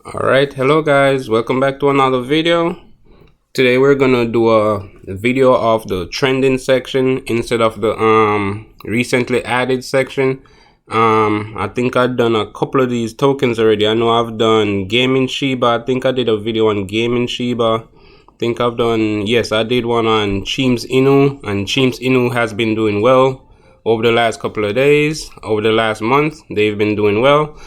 Alright, hello guys, welcome back to another video. Today we're gonna do a video of the trending section instead of the recently added section. I think I've done a couple of these tokens already. I know I've done gaming Shiba. I think I did a video on gaming Shiba. I think I've done, yes, I did one on Web3 Inu, and Web3 Inu has been doing well over the last couple of days. Over the last month they've been doing well.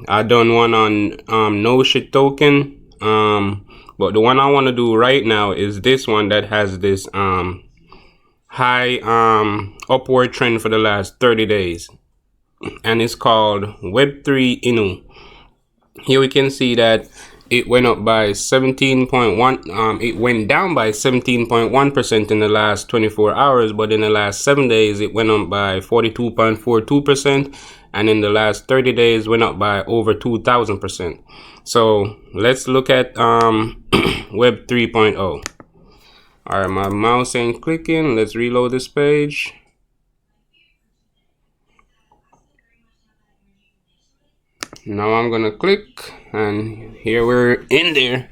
I done one on no shit token, but the one I want to do right now is this one that has this high upward trend for the last 30 days, and it's called Web3 Inu. Here we can see that it went up by 17.1. It went down by 17.1% in the last 24 hours, but in the last 7 days it went up by 42.42%, and in the last 30 days went up by over 2,000%. So let's look at Web 3.0. All right, my mouse ain't clicking. Let's reload this page. Now I'm gonna click, and here we're in there.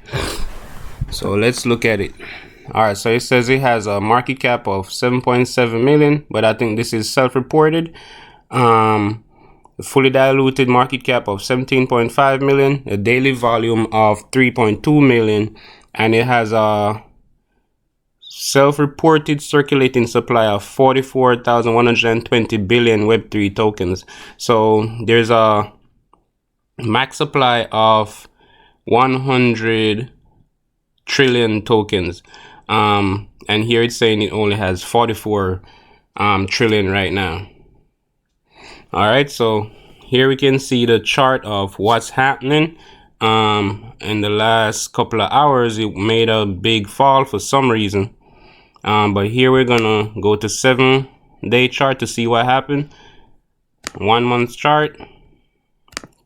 So let's look at it. All right, so it says it has a market cap of 7.7 million, but I think this is self-reported. Fully diluted market cap of 17.5 million, a daily volume of 3.2 million, and it has a self-reported circulating supply of 44,120 billion Web3 tokens. So there's a max supply of 100 trillion tokens, and here it's saying it only has 44 trillion right now. All right, so here we can see the chart of what's happening. In the last couple of hours it made a big fall for some reason, but here we're gonna go to 7-day chart to see what happened. 1 month chart,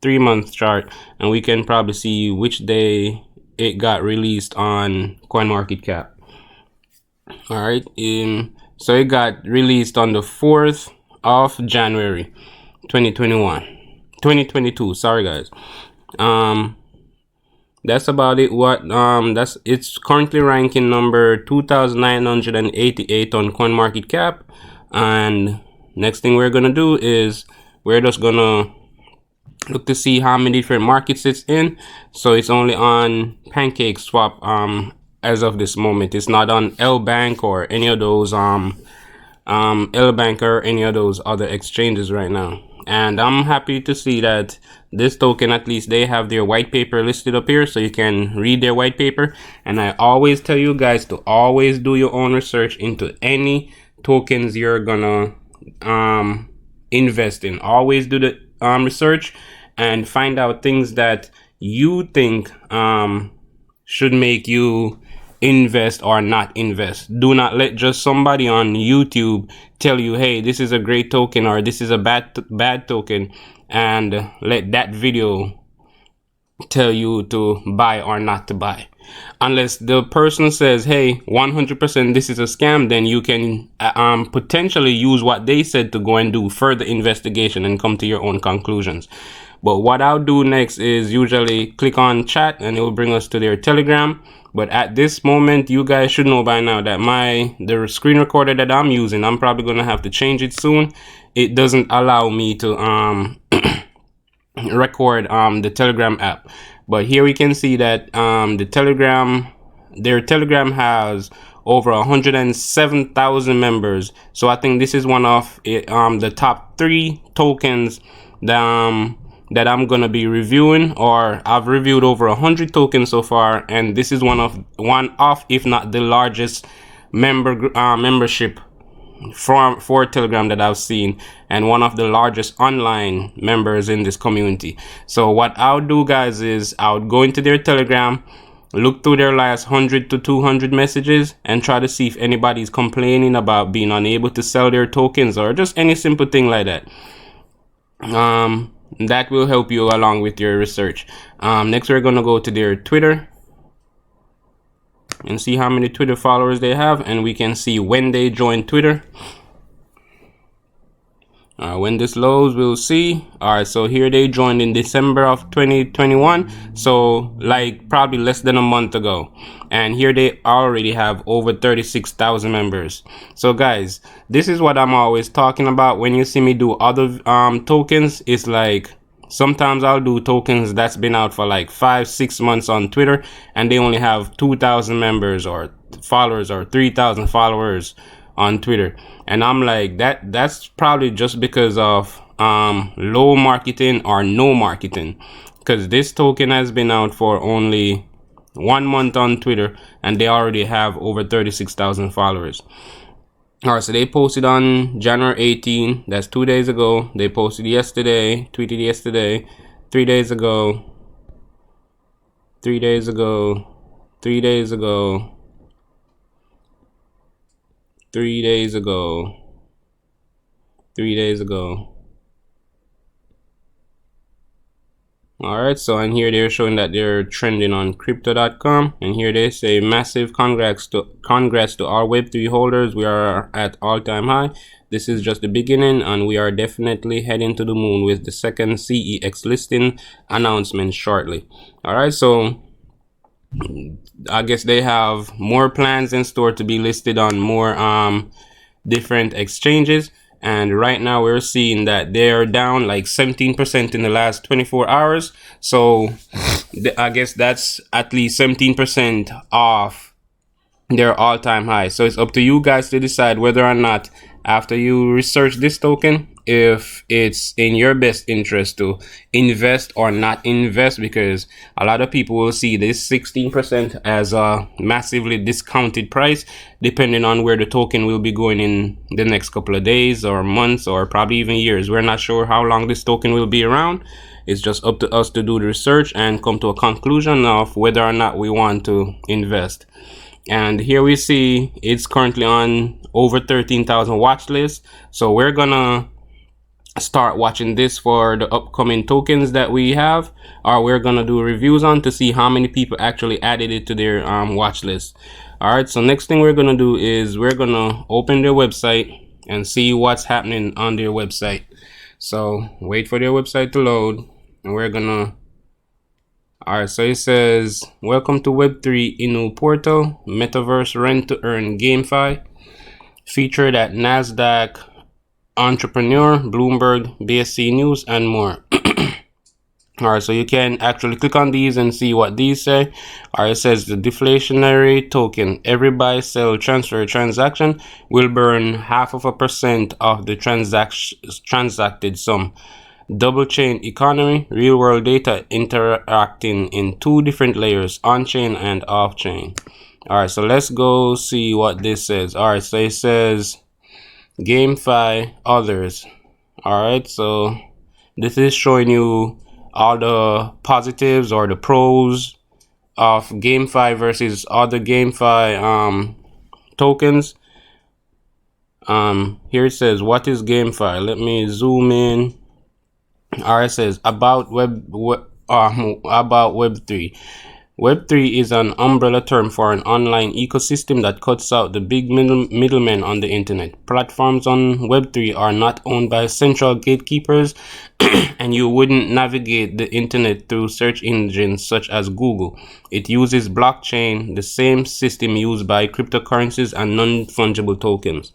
3 month chart, and we can probably see which day it got released on CoinMarketCap. All right, so it got released on the 4th of January 2022. Sorry guys. That's about it. It's currently ranking number 2,988 on CoinMarketCap, and next thing we're gonna do is we're just gonna look to see how many different markets it's in. So it's only on PancakeSwap as of this moment. It's not on LBank or any of those LBank or any of those other exchanges right now. And I'm happy to see that this token, at least they have their white paper listed up here, so you can read their white paper. And I always tell you guys to always do your own research into any tokens you're gonna invest in. Always do the research and find out things that you think should make you invest or not invest. Do not let just somebody on YouTube tell you, hey, this is a great token or this is a bad token, and let that video tell you to buy or not to buy. Unless the person says, hey, 100% this is a scam, then you can potentially use what they said to go and do further investigation and come to your own conclusions. But what I'll do next is usually click on chat and it will bring us to their Telegram. But at this moment, you guys should know by now that the screen recorder that I'm using, I'm probably gonna have to change it soon. It doesn't allow me to record the Telegram app. But here we can see that their Telegram has over 107,000 members. So I think this is one of the top 3 tokens that I'm gonna be reviewing, or I've reviewed over 100 tokens so far, and this is one of if not the largest membership for Telegram that I've seen, and one of the largest online members in this community. So what I'll do, guys, is I'll go into their Telegram, look through their last 100 to 200 messages, and try to see if anybody's complaining about being unable to sell their tokens or just any simple thing like that. That will help you along with your research. Next, we're gonna go to their Twitter and see how many Twitter followers they have, and we can see when they joined Twitter. When this loads, we'll see. All right, so here they joined in December of 2021, so like probably less than a month ago, and here they already have over 36,000 members. So guys, this is what I'm always talking about when you see me do other tokens. It's like sometimes I'll do tokens that's been out for like 5-6 months on Twitter, and they only have 2,000 members or followers or 3,000 followers on Twitter, and I'm like, that's probably just because of low marketing or no marketing, because this token has been out for only 1 month on Twitter and they already have over 36,000 followers. All right, so they posted on January 18, that's 2 days ago. They posted yesterday, tweeted yesterday, 3 days ago, 3 days ago, 3 days ago, 3 days ago, 3 days ago. All right, so and here they're showing that they're trending on crypto.com, and here they say massive congrats to our Web3 holders. We are at all-time high. This is just the beginning, and we are definitely heading to the moon with the second CEX listing announcement shortly. All right, so I guess they have more plans in store to be listed on more different exchanges, and right now we're seeing that they're down like 17% in the last 24 hours. So I guess that's at least 17% off their all-time high. So it's up to you guys to decide whether or not, after you research this token, if it's in your best interest to invest or not invest, because a lot of people will see this 16% as a massively discounted price, depending on where the token will be going in the next couple of days or months or probably even years. We're not sure how long this token will be around. It's just up to us to do the research and come to a conclusion of whether or not we want to invest. And here we see it's currently on over 13,000 watch list. So we're gonna start watching this for the upcoming tokens that we have, or we're gonna do reviews on to see how many people actually added it to their watch list. All right, so next thing we're gonna do is we're gonna open their website and see what's happening on their website. So wait for their website to load, and we're gonna. All right, so it says, welcome to Web3 Inu portal, metaverse rent to earn GameFi, featured at NASDAQ, Entrepreneur, Bloomberg, BSC News, and more. All right, so you can actually click on these and see what these say. All right, it says the deflationary token, every buy, sell, transfer transaction will burn 0.5% of the transacted sum. Double chain economy, real world data interacting in 2 different layers, on chain and off chain. All right, so let's go see what this says. All right, so it says GameFi others. All right, so this is showing you all the positives or the pros of GameFi versus other GameFi tokens. Here it says, what is GameFi? Let me zoom in. All right, it says about Web3. Web3 is an umbrella term for an online ecosystem that cuts out the big middlemen on the internet. Platforms on Web3 are not owned by central gatekeepers, and you wouldn't navigate the internet through search engines such as Google. It uses blockchain, the same system used by cryptocurrencies and non-fungible tokens.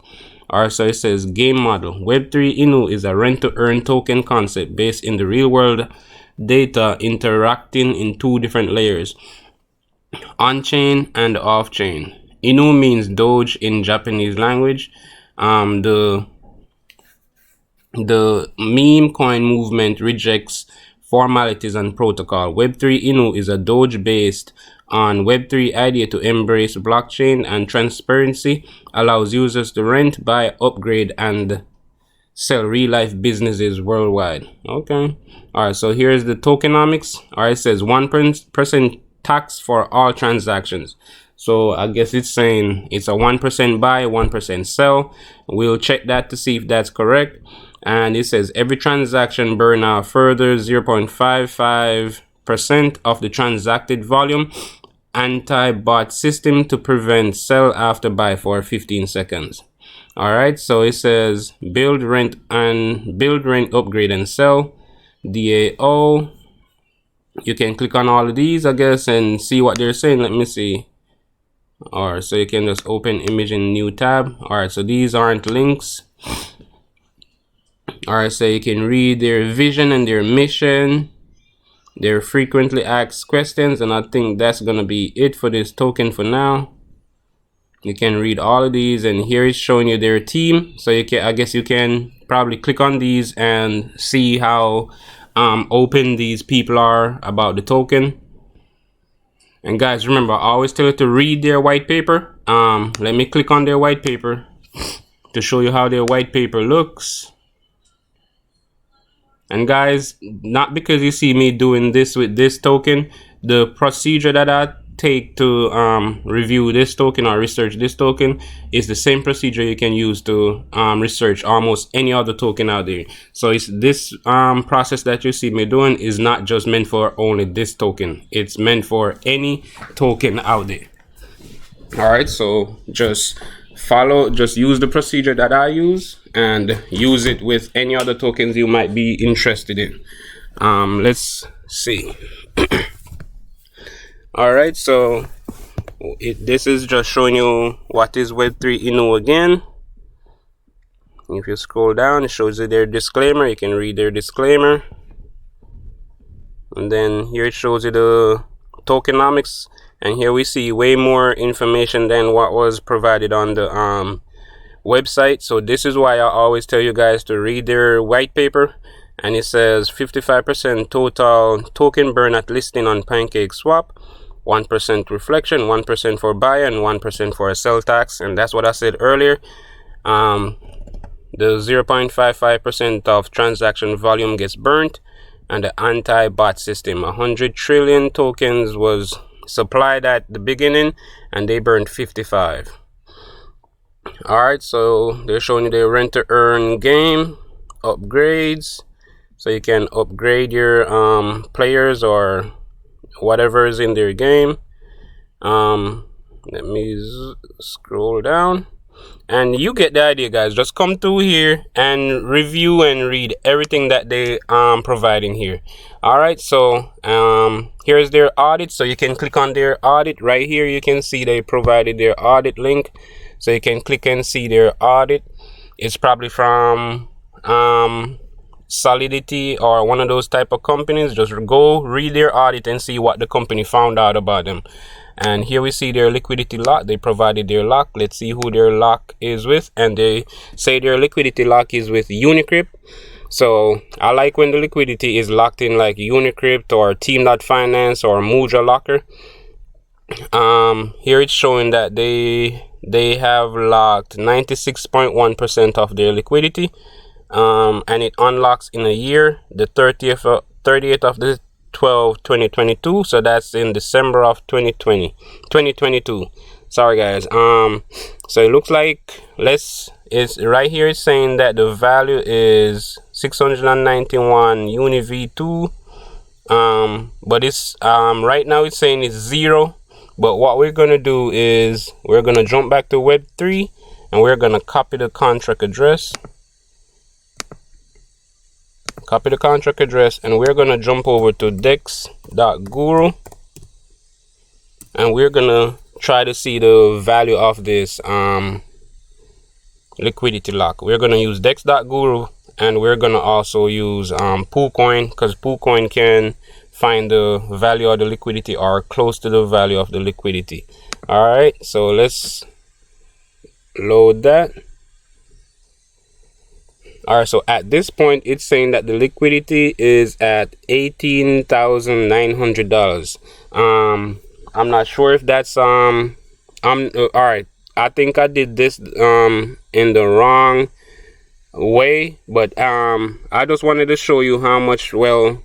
Alright, so it says game model. Web3 Inu is a rent-to-earn token concept based in the real-world data interacting in 2 different layers, on-chain and off-chain. Inu means Doge in Japanese language. The meme coin movement rejects formalities and protocol. Web3 Inu is a Doge based on Web3 idea to embrace blockchain and transparency, allows users to rent, buy, upgrade, and sell real-life businesses worldwide. Okay. All right, so here's the tokenomics. All right, it says 1% tax for all transactions. So I guess it's saying it's a 1% buy, 1% sell. We'll check that to see if that's correct. And it says every transaction burn a further 0.55% of the transacted volume. Anti-bot system to prevent sell after buy for 15 seconds. All right, so it says build, rent, upgrade, and sell. DAO. You can click on all of these, I guess, and see what they're saying. Let me see. All right, so you can just open image in new tab. All right, so these aren't links. All right, so you can read their vision and their mission, their frequently asked questions, and I think that's gonna be it for this token for now. You can read all of these, and here it's showing you their team. So you can, I guess you can probably click on these and see how open these people are about the token. And guys, remember, I always tell you to read their white paper. Let me click on their white paper to show you how their white paper looks. And guys, not because you see me doing this with this token, the procedure that I take to review this token or research this token is the same procedure you can use to research almost any other token out there. So it's this process that you see me doing is not just meant for only this token. It's meant for any token out there. All right, so just use the procedure that I use and use it with any other tokens you might be interested in. Let's see. All right, so this is just showing you what is Web3 Inu again. If you scroll down, it shows you their disclaimer. You can read their disclaimer, and then here it shows you the tokenomics, and here we see way more information than what was provided on the website. So this is why I always tell you guys to read their white paper. And it says 55% total token burn at listing on PancakeSwap, 1% reflection, 1% for buyer, and 1% for a sell tax. And that's what I said earlier. The 0.55% of transaction volume gets burnt, and the anti-bot system, 100 trillion tokens was supplied at the beginning, and they burned 55. All right, so they're showing you the rent to earn game upgrades. So you can upgrade your players or whatever is in their game. Let me scroll down, and you get the idea, guys. Just come through here and review and read everything that they providing here. All right, so here's their audit. So you can click on their audit right here. You can see they provided their audit link, so you can click and see their audit. It's probably from Solidity or one of those type of companies. Just go read their audit and see what the company found out about them. And here we see their liquidity lock. They provided their lock. Let's see who their lock is with, and they say their liquidity lock is with Unicrypt. So I like when the liquidity is locked in like Unicrypt or Team.finance or Muja Locker. Here it's showing that they have locked 96.1% of their liquidity. And it unlocks in a year, the 30th of the 12th 2022. So that's in December of 2022. Sorry guys. So it looks like it's right here. It's saying that the value is 691 uni v2. But it's right now it's saying it's 0. But what we're gonna do is we're gonna jump back to Web3, and we're gonna copy the contract address. Copy the contract address, and we're gonna jump over to dex.guru, and we're gonna try to see the value of this liquidity lock. We're gonna use dex.guru, and we're gonna also use poocoin, because poocoin can find the value of the liquidity or close to the value of the liquidity. All right, so let's load that. All right, so at this point it's saying that the liquidity is at $18,900. I'm not sure if that's all right, I think I did this in the wrong way, but I just wanted to show you how much. Well,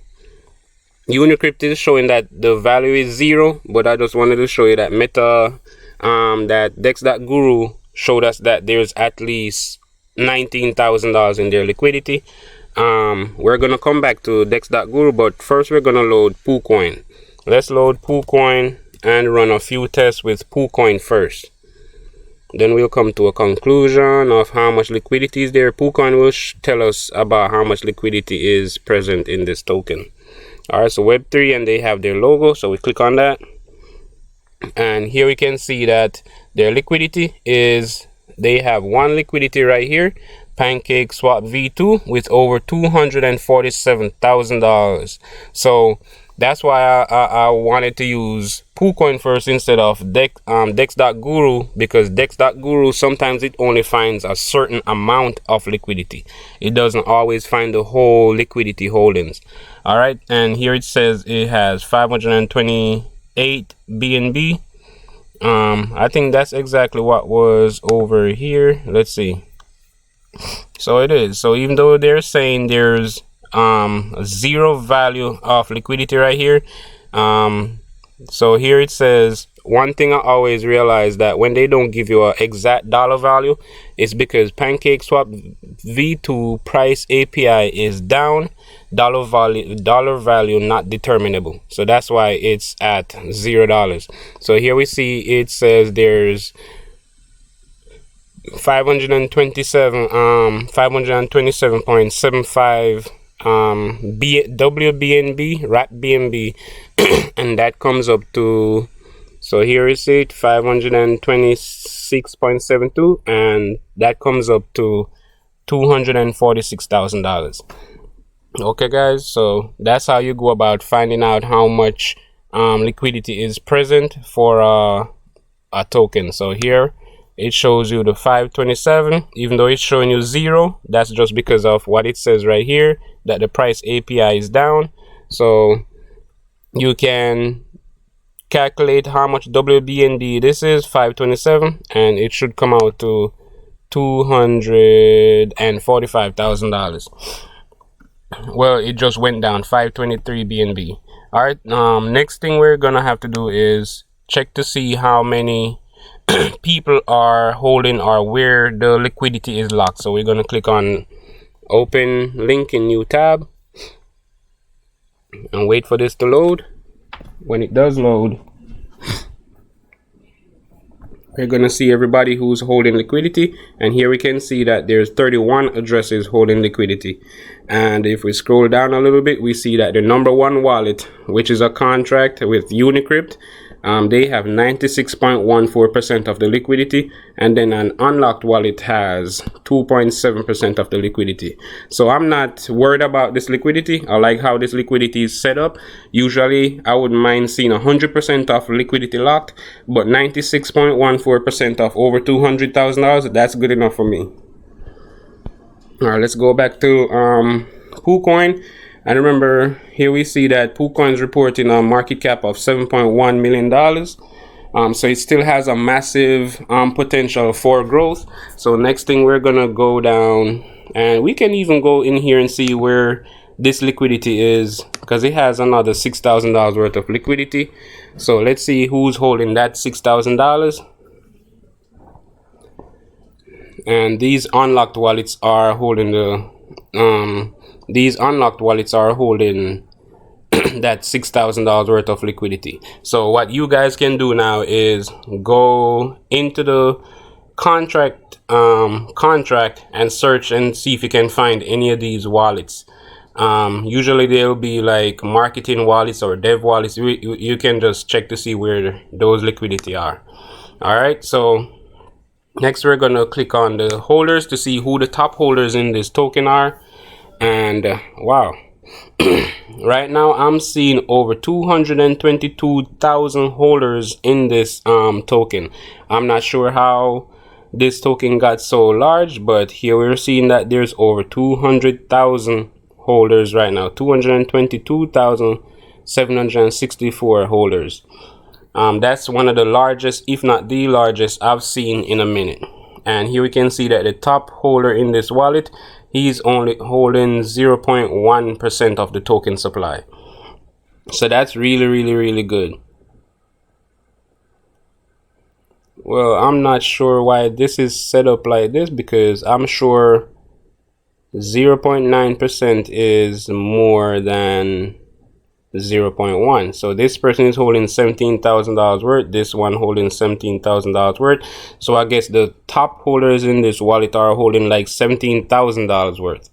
Unicrypt is showing that the value is 0, but I just wanted to show you that that dex.guru showed us that there's at least $19,000 in their liquidity. We're gonna come back to dex.guru, but first we're gonna load poocoin. Let's load poocoin and run a few tests with poocoin first. then we'll come to a conclusion of how much liquidity is there. poocoin will tell us about how much liquidity is present in this token. All right, so Web3, and they have their logo, so we click on that, and here we can see that their liquidity is, they have one liquidity right here, Pancake Swap V2, with over $247,000. So that's why I wanted to use poocoin first instead of dex.guru, because dex.guru sometimes it only finds a certain amount of liquidity. It doesn't always find the whole liquidity holdings. All right, and here it says it has 528 BNB. I think that's exactly what was over here. Let's see. So it is. So even though they're saying there's zero value of liquidity right here, so here it says, one thing I always realize that when they don't give you an exact dollar value, it's because Pancake Swap V2 price API is down, dollar value not determinable. So that's why it's at $0. So here we see it says there's 527.75 WBNB, wrap BNB, and that comes up to, so here is it, 526.72, and that comes up to $246,000. Okay guys, so that's how you go about finding out how much liquidity is present for a token. So here it shows you the 527, even though it's showing you 0. That's just because of what it says right here, that the price API is down. So you can calculate how much WBNB this is, 527, and it should come out to $245,000. Well, it just went down 523 BNB. All right, next thing we're gonna have to do is check to see how many people are holding or where the liquidity is locked. So we're going to click on open link in new tab and wait for this to load. When it does load, we're going to see everybody who's holding liquidity, and here we can see that there's 31 addresses holding liquidity. And if we scroll down a little bit, we see that the number one wallet, which is a contract with Unicrypt, they have 96.14% of the liquidity, and then an unlocked wallet has 2.7% of the liquidity. So I'm not worried about this liquidity. I like how this liquidity is set up. Usually I wouldn't mind seeing 100% of liquidity locked, but 96.14% of over $200,000, that's good enough for me. All right, let's go back to poocoin. And remember, here we see that poocoin is reporting a market cap of $7.1 million. So it still has a massive potential for growth. So next thing, we're gonna go down, and we can even go in here and see where this liquidity is, because it has another $6,000 worth of liquidity. So let's see who's holding that $6,000. And these unlocked wallets are holding the that $6,000 worth of liquidity. So what you guys can do now is go into the contract and search and see if you can find any of these wallets. Usually they'll be like marketing wallets or dev wallets. You can just check to see where those liquidity are. All right, so next we're gonna click on the holders to see who the top holders in this token are. And wow, right now I'm seeing over 222,000 holders in this token. I'm not sure how this token got so large, but here we're seeing that there's over 200,000 holders right now, 222,764 holders. That's one of the largest, if not the largest, I've seen in a minute. And here we can see that the top holder in this wallet, he's only holding 0.1% of the token supply. So that's really good. Well, I'm not sure why this is set up like this, because I'm sure 0.9% is more than 0.1. So this person is holding $17,000 worth, this one holding $17,000 worth. So I guess the top holders in this wallet are holding like $17,000 worth.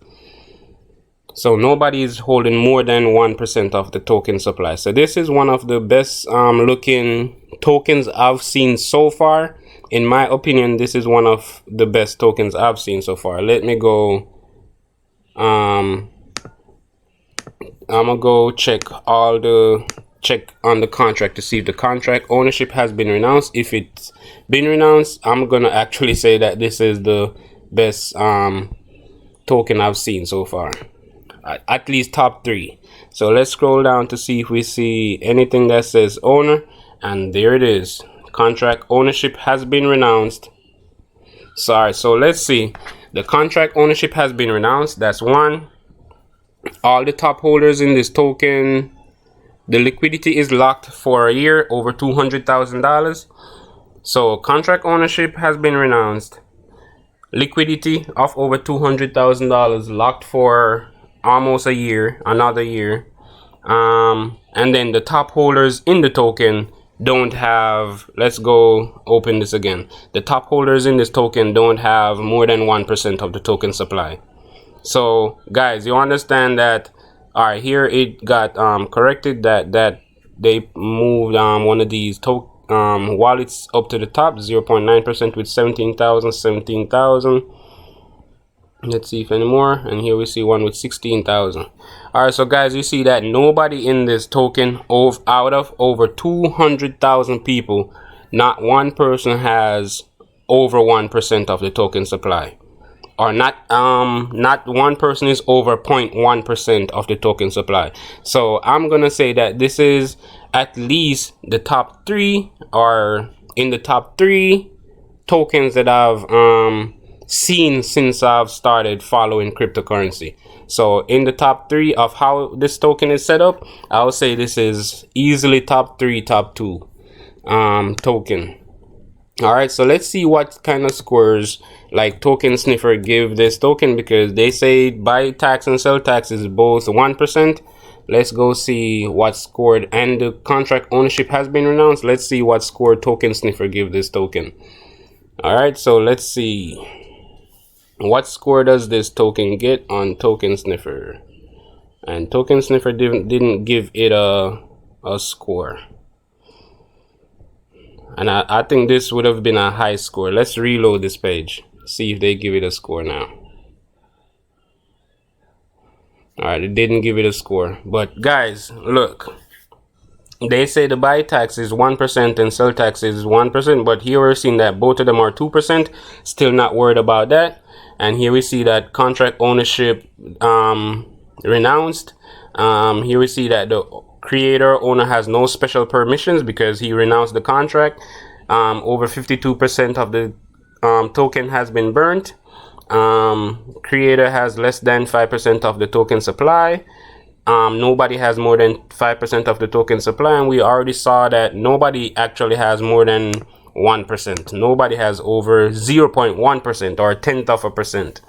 So nobody is holding more than 1% of the token supply. So this is one of the best looking tokens I've seen so far. In my opinion, this is one of the best tokens I've seen so far. Let me go I'm gonna go check on the contract to see if the contract ownership has been renounced. If it's been renounced, I'm gonna actually say that this is the best token I've seen so far, at least top 3. So let's scroll down to see if we see anything that says owner, and there it is. Contract ownership has been renounced. Sorry, so let's see. The contract ownership has been renounced. That's one. All the top holders in this token, the liquidity is locked for a year, over $200,000. So contract ownership has been renounced. Liquidity of over $200,000 locked for almost a year, another year. And then the top holders in the token don't have, let's go open this again. The top holders in this token don't have more than 1% of the token supply. So guys, you understand that. All right, here it got corrected that they moved one of these wallets up to the top, 0.9% with 17,000. Let's see if any more, and here we see one with 16,000. All right, so guys, you see that nobody in this token, out of over 200,000 people, not one person has over 1% of the token supply, or not one person is over 0.1% of the token supply. So I'm gonna say that this is at least the top 3, or in the top 3 tokens that I've seen since I've started following cryptocurrency. So in the top 3 of how this token is set up, I would say this is easily top 3, top 2 token. All right, so let's see what kind of scores like Token Sniffer give this token, because they say buy tax and sell tax is both 1%. Let's go see what scored, and the contract ownership has been renounced. Let's see what score Token Sniffer give this token. All right, so let's see. What score does this token get on Token Sniffer? And Token Sniffer didn't give it a score. And I think this would have been a high score. Let's reload this page, see if they give it a score now. All right, it didn't give it a score. But guys, look, they say the buy tax is 1% and sell tax is 1%, but here we're seeing that both of them are 2%. Still not worried about that. And here we see that contract ownership renounced. Here we see that the creator owner has no special permissions because he renounced the contract. Over 52% of the token has been burnt. Creator has less than 5% of the token supply. Nobody has more than 5% of the token supply, and we already saw that nobody actually has more than 1%. Nobody has over 0.1% or 1/10%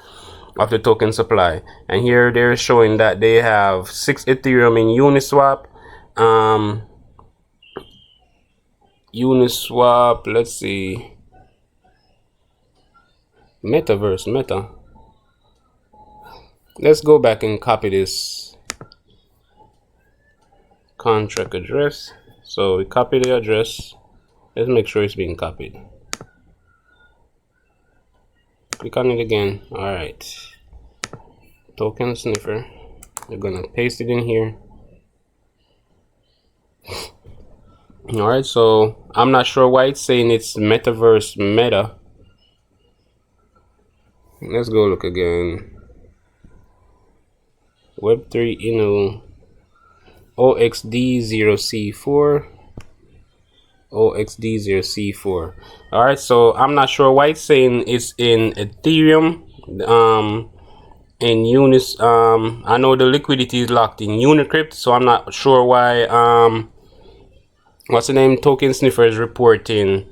of the token supply. And here they're showing that they have 6 Ethereum in Uniswap. Uniswap, let's see, Metaverse, Meta. Let's go back and copy this contract address. So we copy the address. Let's make sure it's being copied. Click on it again. All right, Token Sniffer. We're gonna paste it in here. All right, so I'm not sure why it's saying it's Metaverse Meta. Let's go look again. Web3 Inu OXD0C4. OXD0C4. All right, so I'm not sure why it's saying it's in Ethereum. In Unis, I know the liquidity is locked in Unicrypt, so I'm not sure why what's the name, Token Sniffer is reporting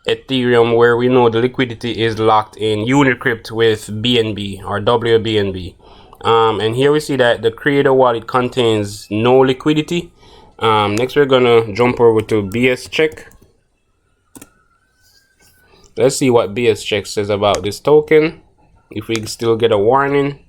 Ethereum, where we know the liquidity is locked in Unicrypt with BNB or WBNB. And here we see that the creator wallet contains no liquidity. Next we're gonna jump over to bscheck. Let's see what bscheck says about this token, if we still get a warning,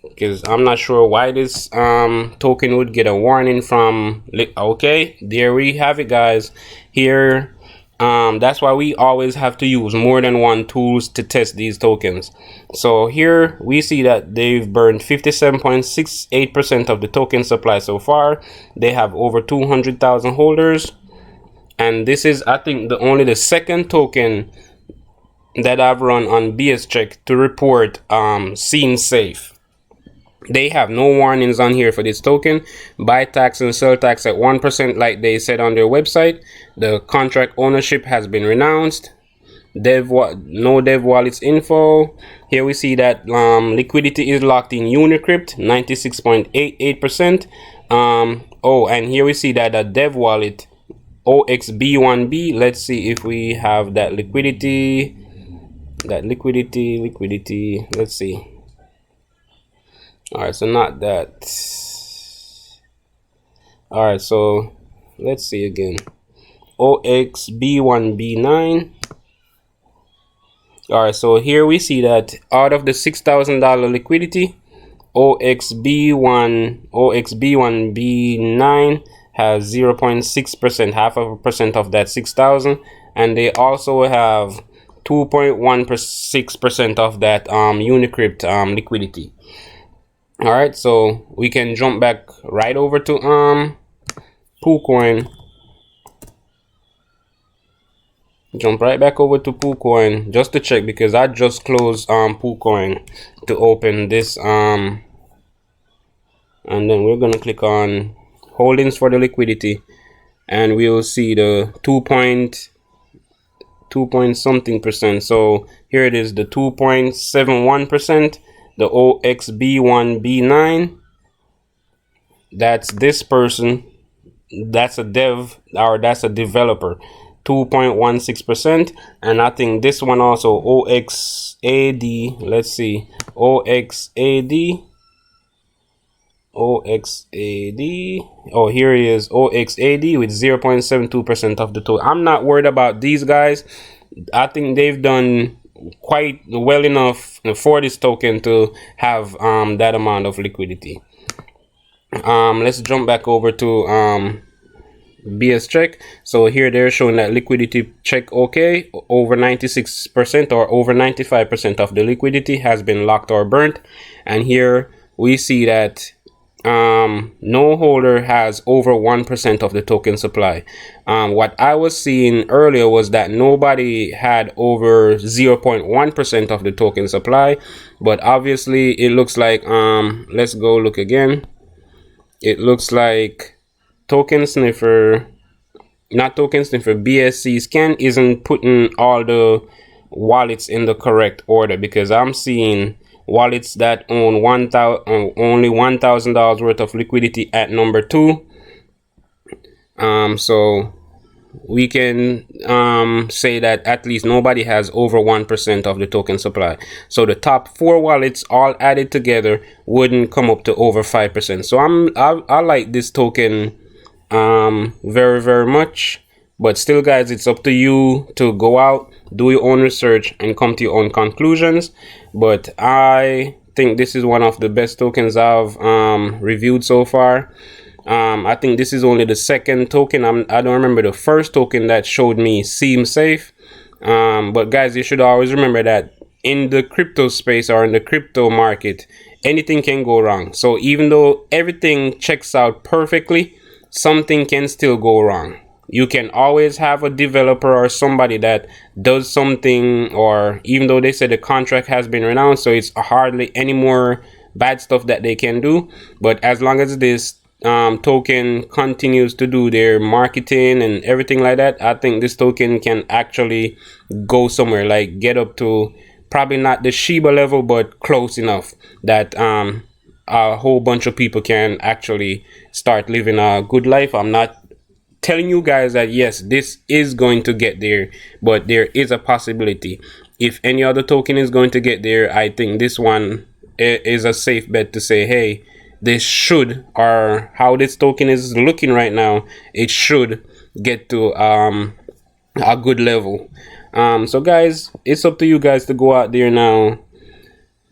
because I'm not sure why this token would get a warning from. Okay, there we have it, guys. Here that's why we always have to use more than one tools to test these tokens. So here we see that they've burned 57.68% of the token supply so far. They have over 200,000 holders, and this is, I think, only the second token that I've run on bscheck to report seems safe. They have no warnings on here for this token. Buy tax and sell tax at 1%, like they said on their website. The contract ownership has been renounced. No dev wallets info. Here we see that liquidity is locked in Unicrypt, 96.88%. Oh, and here we see that a dev wallet OXB1B. Let's see if we have that liquidity. Liquidity. Let's see. All right, so not that. All right, so let's see again. OXB1B9. All right, so here we see that out of the $6,000 liquidity, OXB1B9 has 0.6%, half of a percent of that 6,000, and they also have 2.16% of that Unicrypt liquidity. All right, so we can jump back right over to poocoin. Jump right back over to poocoin just to check, because I just closed poocoin to open this and then we're gonna click on holdings for the liquidity, and we'll see the 2 point something percent. So here it is, the 2.71%. The OXB1B9, that's this person, that's a dev, or that's a developer, 2.16%. And I think this one also, OXAD, let's see, OXAD, oh, here it is, OXAD with 0.72% of the total. I'm not worried about these guys. I think they've done quite well enough for this token to have that amount of liquidity. Let's jump back over to bscheck. So here they're showing that liquidity check okay, over 96% or over 95% of the liquidity has been locked or burnt. And here we see that no holder has over 1% of the token supply. What I was seeing earlier was that nobody had over 0.1% of the token supply, but obviously it looks like let's go look again. It looks like BSC scan isn't putting all the wallets in the correct order, because I'm seeing wallets that own only $1,000 worth of liquidity at number 2. So we can say that at least nobody has over 1% of the token supply. So the top 4 wallets all added together wouldn't come up to over 5%. So I like this token very, very much. But still, guys, it's up to you to go out, do your own research, and come to your own conclusions. But I think this is one of the best tokens I've reviewed so far. I think this is only the second token. I don't remember the first token that showed me seemed safe. But guys, you should always remember that in the crypto space or in the crypto market, anything can go wrong. So even though everything checks out perfectly, something can still go wrong. You can always have a developer or somebody that does something, or even though they say the contract has been renounced, so it's hardly any more bad stuff that they can do. But as long as this token continues to do their marketing and everything like that, I think this token can actually go somewhere, like get up to probably not the Shiba level, but close enough that a whole bunch of people can actually start living a good life. I'm not telling you guys that yes, this is going to get there, but there is a possibility. If any other token is going to get there, I think this one is a safe bet to say, hey, this should, or how this token is looking right now, it should get to a good level. So guys, it's up to you guys to go out there now,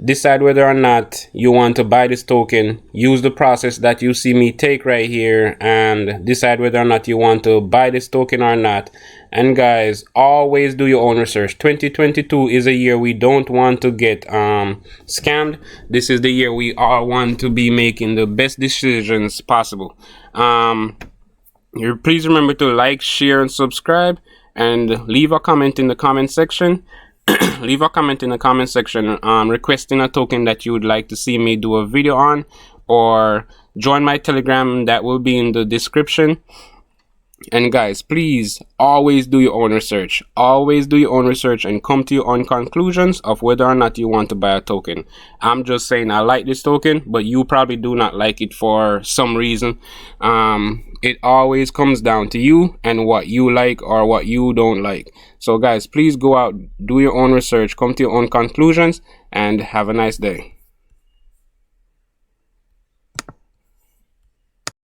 decide whether or not you want to buy this token, use the process that you see me take right here, and decide whether or not you want to buy this token or not. And guys, always do your own research. 2022 is a year we don't want to get scammed. This is the year we all want to be making the best decisions possible. Please remember to like, share, and subscribe, and leave a comment in the comment section. Leave a comment in the comment section requesting a token that you would like to see me do a video on, or join my Telegram that will be in the description. And guys, please always do your own research. Always do your own research and come to your own conclusions of whether or not you want to buy a token. I'm just saying I like this token, but you probably do not like it for some reason. It always comes down to you and what you like or what you don't like. So guys, please go out, do your own research, come to your own conclusions, and have a nice day.